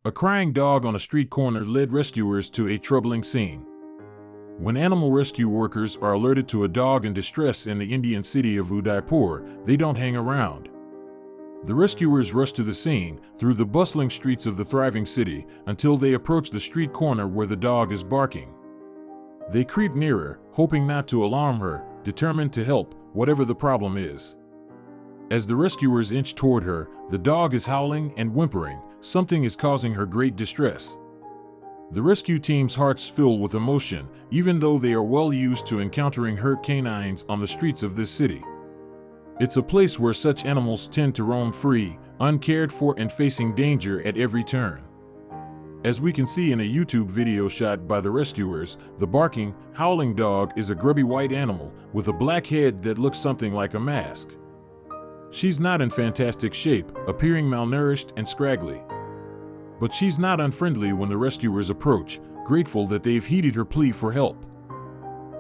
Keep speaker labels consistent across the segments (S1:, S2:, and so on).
S1: A crying dog on a street corner led rescuers to a troubling scene. When animal rescue workers are alerted to a dog in distress in the Indian city of Udaipur, they don't hang around. The rescuers rush to the scene, through the bustling streets of the thriving city, until they approach the street corner where the dog is barking. They creep nearer, hoping not to alarm her, determined to help, whatever the problem is. As the rescuers inch toward her, the dog is howling and whimpering. Something is causing her great distress. The rescue team's hearts fill with emotion, even though they are well used to encountering hurt canines on the streets of this city. It's a place where such animals tend to roam free, uncared for and facing danger at every turn. As we can see in a YouTube video shot by the rescuers, the barking, howling dog is a grubby white animal with a black head that looks something like a mask. She's not in fantastic shape, appearing malnourished and scraggly. But she's not unfriendly when the rescuers approach, grateful that they've heeded her plea for help.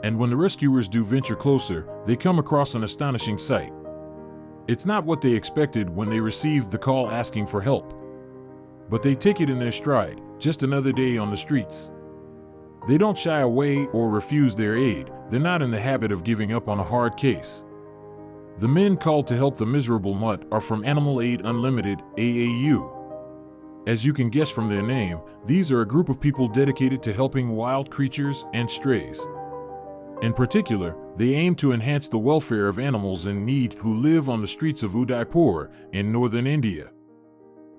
S1: And when the rescuers do venture closer, they come across an astonishing sight. It's not what they expected when they received the call asking for help. But they take it in their stride, just another day on the streets. They don't shy away or refuse their aid. They're not in the habit of giving up on a hard case. The men called to help the miserable mutt are from Animal Aid Unlimited, AAU. As you can guess from their name, these are a group of people dedicated to helping wild creatures and strays. In particular, they aim to enhance the welfare of animals in need who live on the streets of Udaipur in northern India.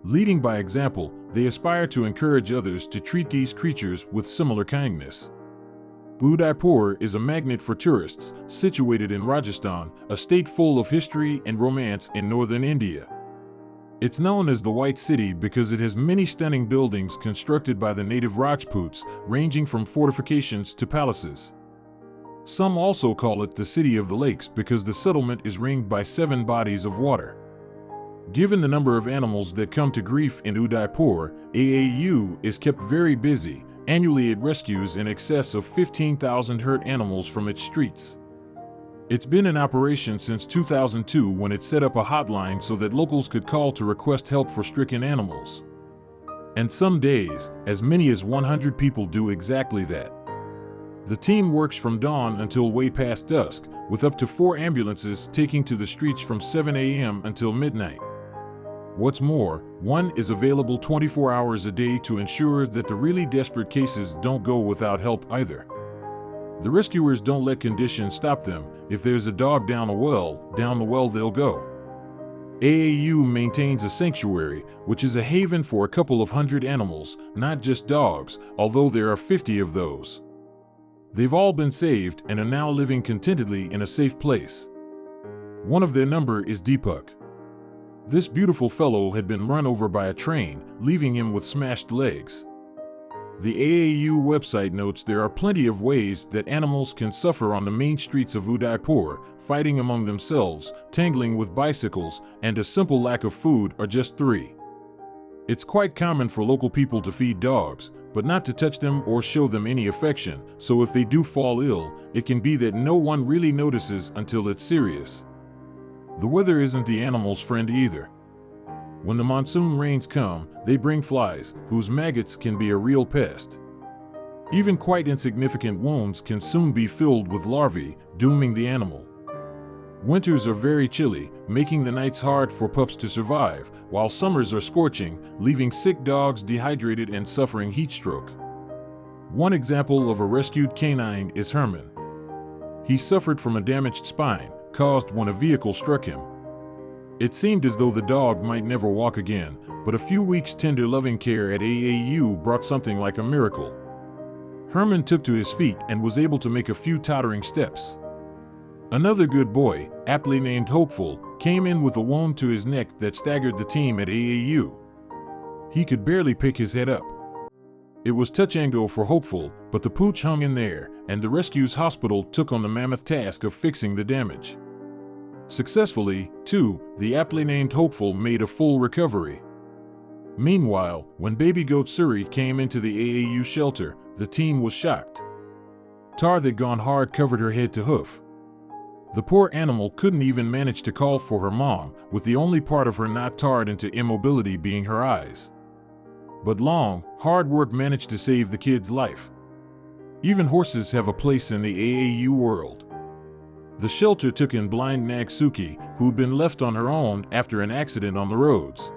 S1: Leading by example, they aspire to encourage others to treat these creatures with similar kindness. Udaipur is a magnet for tourists, situated in Rajasthan, a state full of history and romance in northern India. It's known as the White City because it has many stunning buildings constructed by the native Rajputs, ranging from fortifications to palaces. Some also call it the City of the Lakes because the settlement is ringed by 7 bodies of water. Given the number of animals that come to grief in Udaipur, AAU is kept very busy. Annually, it rescues in excess of 15,000 hurt animals from its streets. It's been in operation since 2002 when it set up a hotline so that locals could call to request help for stricken animals. And some days, as many as 100 people do exactly that. The team works from dawn until way past dusk, with up to 4 ambulances taking to the streets from 7 a.m. until midnight. What's more, one is available 24 hours a day to ensure that the really desperate cases don't go without help either. The rescuers don't let conditions stop them. If there's a dog down the well they'll go. AAU maintains a sanctuary, which is a haven for a couple of hundred animals, not just dogs, although there are 50 of those. They've all been saved and are now living contentedly in a safe place. One of their number is Deepak. This beautiful fellow had been run over by a train, leaving him with smashed legs. The AAU website notes there are plenty of ways that animals can suffer on the main streets of Udaipur, fighting among themselves, tangling with bicycles, and a simple lack of food are just 3. It's quite common for local people to feed dogs, but not to touch them or show them any affection, so if they do fall ill, it can be that no one really notices until it's serious. The weather isn't the animal's friend either. When the monsoon rains come, they bring flies, whose maggots can be a real pest. Even quite insignificant wounds can soon be filled with larvae, dooming the animal. Winters are very chilly, making the nights hard for pups to survive, while summers are scorching, leaving sick dogs dehydrated and suffering heat stroke. One example of a rescued canine is Herman. He suffered from a damaged spine, caused when a vehicle struck him. It seemed as though the dog might never walk again, but a few weeks' tender loving care at AAU brought something like a miracle. Herman took to his feet and was able to make a few tottering steps. Another good boy, aptly named Hopeful, came in with a wound to his neck that staggered the team at AAU. He could barely pick his head up. It was touch and go for Hopeful, but the pooch hung in there, and the rescue's hospital took on the mammoth task of fixing the damage. Successfully, too, the aptly named Hopeful made a full recovery. Meanwhile, when baby goat Suri came into the AAU shelter, the team was shocked. Tar that gone hard covered her head to hoof. The poor animal couldn't even manage to call for her mom, with the only part of her not tarred into immobility being her eyes. But long, hard work managed to save the kid's life. Even horses have a place in the AAU world. The shelter took in blind nag Suki, who'd been left on her own after an accident on the roads.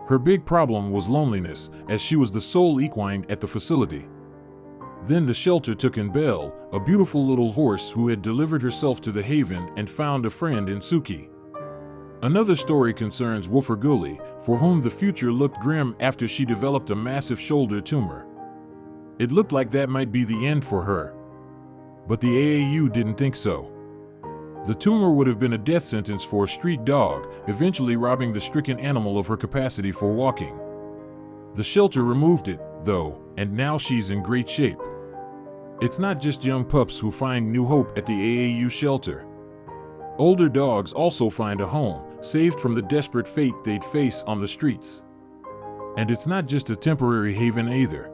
S1: Her big problem was loneliness, as she was the sole equine at the facility. Then the shelter took in Belle, a beautiful little horse who had delivered herself to the haven and found a friend in Suki. Another story concerns Woofer Gully, for whom the future looked grim after she developed a massive shoulder tumor. It looked like that might be the end for her. But the AAU didn't think so. The tumor would have been a death sentence for a street dog, eventually robbing the stricken animal of her capacity for walking. The shelter removed it, though, and now she's in great shape. It's not just young pups who find new hope at the AAU shelter. Older dogs also find a home, saved from the desperate fate they'd face on the streets. And it's not just a temporary haven either.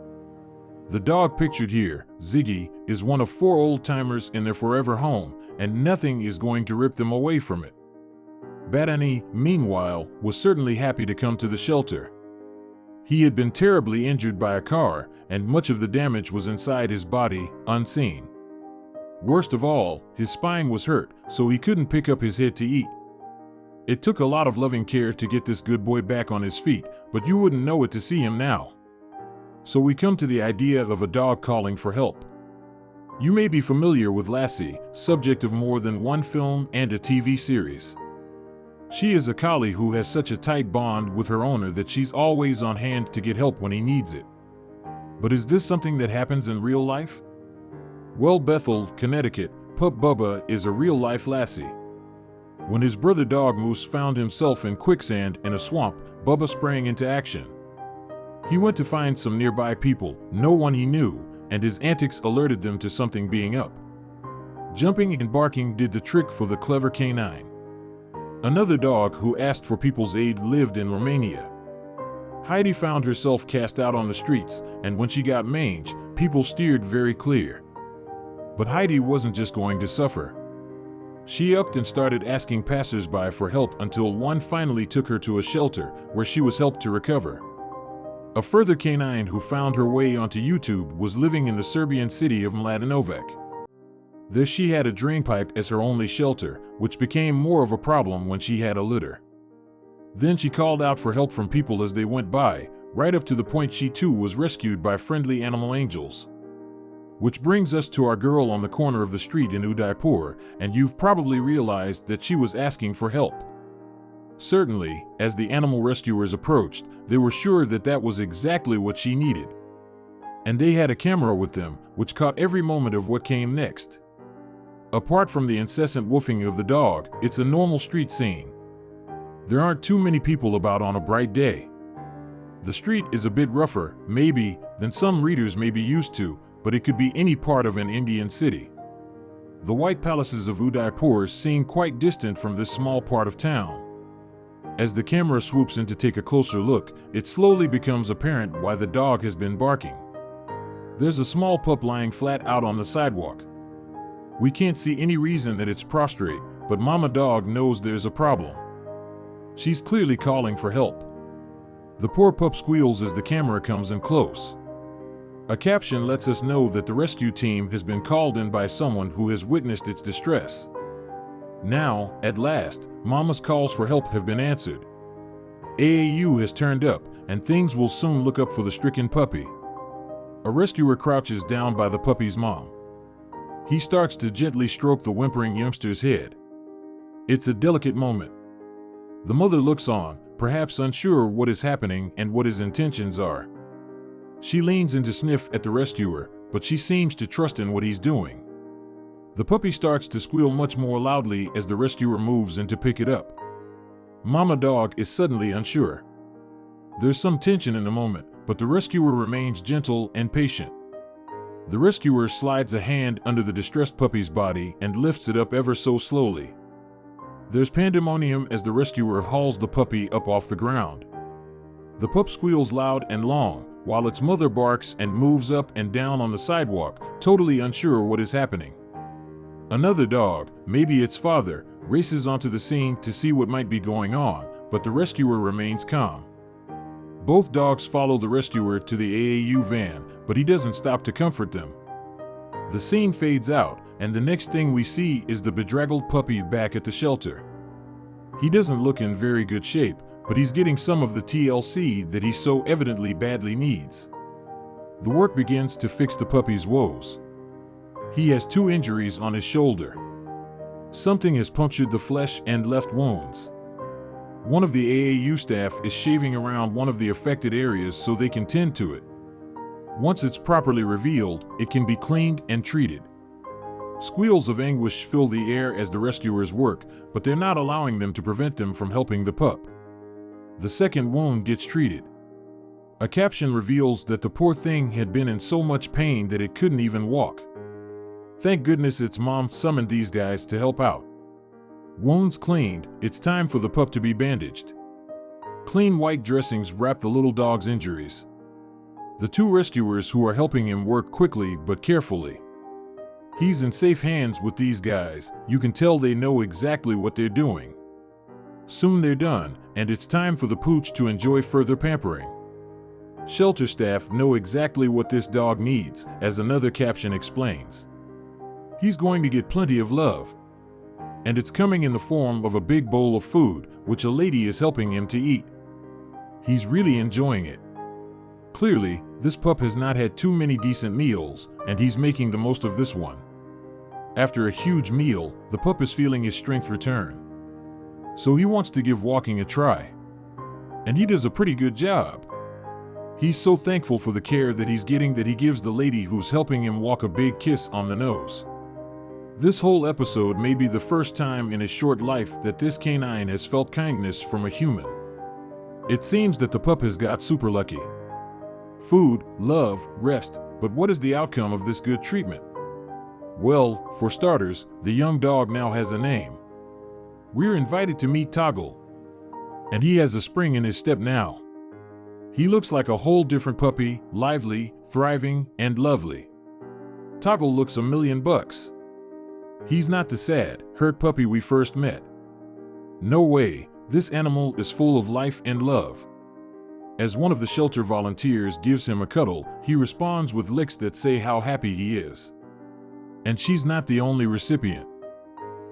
S1: The dog pictured here, Ziggy, is one of 4 old-timers in their forever home, and nothing is going to rip them away from it. Badani, meanwhile, was certainly happy to come to the shelter. He had been terribly injured by a car, and much of the damage was inside his body, unseen. Worst of all, his spine was hurt, so he couldn't pick up his head to eat. It took a lot of loving care to get this good boy back on his feet, but you wouldn't know it to see him now. So we come to the idea of a dog calling for help. You may be familiar with Lassie, subject of more than one film and a TV series. She is a collie who has such a tight bond with her owner that she's always on hand to get help when he needs it. But is this something that happens in real life? Well, Bethel, Connecticut, Pup Bubba is a real-life Lassie. When his brother dog Moose found himself in quicksand in a swamp, Bubba sprang into action. He went to find some nearby people, no one he knew, and his antics alerted them to something being up. Jumping and barking did the trick for the clever canine. Another dog who asked for people's aid lived in Romania. Heidi found herself cast out on the streets, and when she got mange, people steered very clear. But Heidi wasn't just going to suffer. She upped and started asking passers-by for help until one finally took her to a shelter where she was helped to recover. A further canine who found her way onto YouTube was living in the Serbian city of Mladenovac. There she had a drainpipe as her only shelter, which became more of a problem when she had a litter. Then she called out for help from people as they went by, right up to the point she too was rescued by friendly animal angels. Which brings us to our girl on the corner of the street in Udaipur, and you've probably realized that she was asking for help. Certainly, as the animal rescuers approached, they were sure that that was exactly what she needed. And they had a camera with them, which caught every moment of what came next. Apart from the incessant woofing of the dog, it's a normal street scene. There aren't too many people about on a bright day. The street is a bit rougher, maybe, than some readers may be used to, but it could be any part of an Indian city. The white palaces of Udaipur seem quite distant from this small part of town. As the camera swoops in to take a closer look, it slowly becomes apparent why the dog has been barking. There's a small pup lying flat out on the sidewalk. We can't see any reason that it's prostrate, but Mama Dog knows there's a problem. She's clearly calling for help. The poor pup squeals as the camera comes in close. A caption lets us know that the rescue team has been called in by someone who has witnessed its distress. Now, at last, Mama's calls for help have been answered. AAU has turned up, and things will soon look up for the stricken puppy. A rescuer crouches down by the puppy's mom. He starts to gently stroke the whimpering youngster's head. It's a delicate moment. The mother looks on, perhaps unsure what is happening and what his intentions are. She leans in to sniff at the rescuer, but she seems to trust in what he's doing. The puppy starts to squeal much more loudly as the rescuer moves in to pick it up. Mama Dog is suddenly unsure. There's some tension in the moment, but the rescuer remains gentle and patient. The rescuer slides a hand under the distressed puppy's body and lifts it up ever so slowly. There's pandemonium as the rescuer hauls the puppy up off the ground. The pup squeals loud and long, while its mother barks and moves up and down on the sidewalk, totally unsure what is happening. Another dog, maybe its father, races onto the scene to see what might be going on, but the rescuer remains calm. Both dogs follow the rescuer to the AAU van, but he doesn't stop to comfort them. The scene fades out, and the next thing we see is the bedraggled puppy back at the shelter. He doesn't look in very good shape, but he's getting some of the TLC that he so evidently badly needs. The work begins to fix the puppy's woes. He has 2 injuries on his shoulder. Something has punctured the flesh and left wounds. One of the AAU staff is shaving around one of the affected areas so they can tend to it. Once it's properly revealed, it can be cleaned and treated. Squeals of anguish fill the air as the rescuers work, but they're not allowing them to prevent them from helping the pup. The second wound gets treated. A caption reveals that the poor thing had been in so much pain that it couldn't even walk. Thank goodness its mom summoned these guys to help out. Wounds cleaned, it's time for the pup to be bandaged. Clean white dressings wrap the little dog's injuries. The 2 rescuers who are helping him work quickly but carefully. He's in safe hands with these guys. You can tell they know exactly what they're doing. Soon they're done, and it's time for the pooch to enjoy further pampering. Shelter staff know exactly what this dog needs, as another caption explains. He's going to get plenty of love. And it's coming in the form of a big bowl of food, which a lady is helping him to eat. He's really enjoying it. Clearly, this pup has not had too many decent meals, and he's making the most of this one. After a huge meal, the pup is feeling his strength return. So he wants to give walking a try. And he does a pretty good job. He's so thankful for the care that he's getting that he gives the lady who's helping him walk a big kiss on the nose. This whole episode may be the first time in his short life that this canine has felt kindness from a human. It seems that the pup has got super lucky. Food, love, rest, but what is the outcome of this good treatment? Well, for starters, the young dog now has a name. We're invited to meet Toggle. And he has a spring in his step now. He looks like a whole different puppy, lively, thriving, and lovely. Toggle looks $1,000,000. He's not the sad, hurt puppy we first met. No way, this animal is full of life and love. As one of the shelter volunteers gives him a cuddle, he responds with licks that say how happy he is. And she's not the only recipient.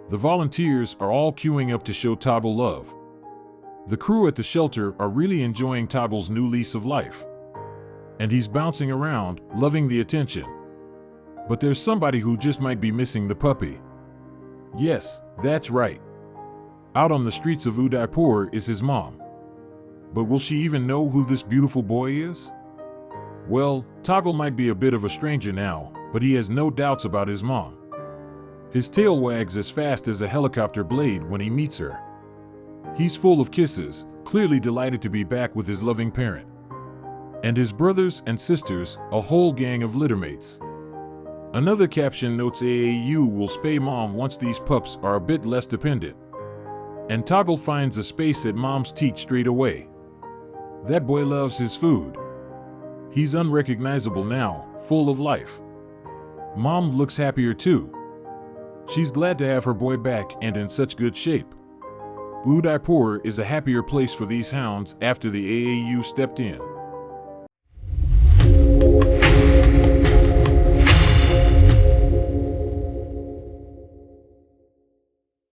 S1: The volunteers are all queuing up to show Toggle love. The crew at the shelter are really enjoying Toggle's new lease of life. And he's bouncing around, loving the attention. But there's somebody who just might be missing the puppy. Yes, that's right. Out on the streets of Udaipur is his mom. But will she even know who this beautiful boy is? Well, Toggle might be a bit of a stranger now, but he has no doubts about his mom. His tail wags as fast as a helicopter blade when he meets her. He's full of kisses, clearly delighted to be back with his loving parent. And his brothers and sisters, a whole gang of littermates. Another caption notes AAU will spay mom once these pups are a bit less dependent. And Toggle finds a space at mom's teat straight away. That boy loves his food. He's unrecognizable now, full of life. Mom looks happier too. She's glad to have her boy back and in such good shape. Udaipur is a happier place for these hounds after the AAU stepped in.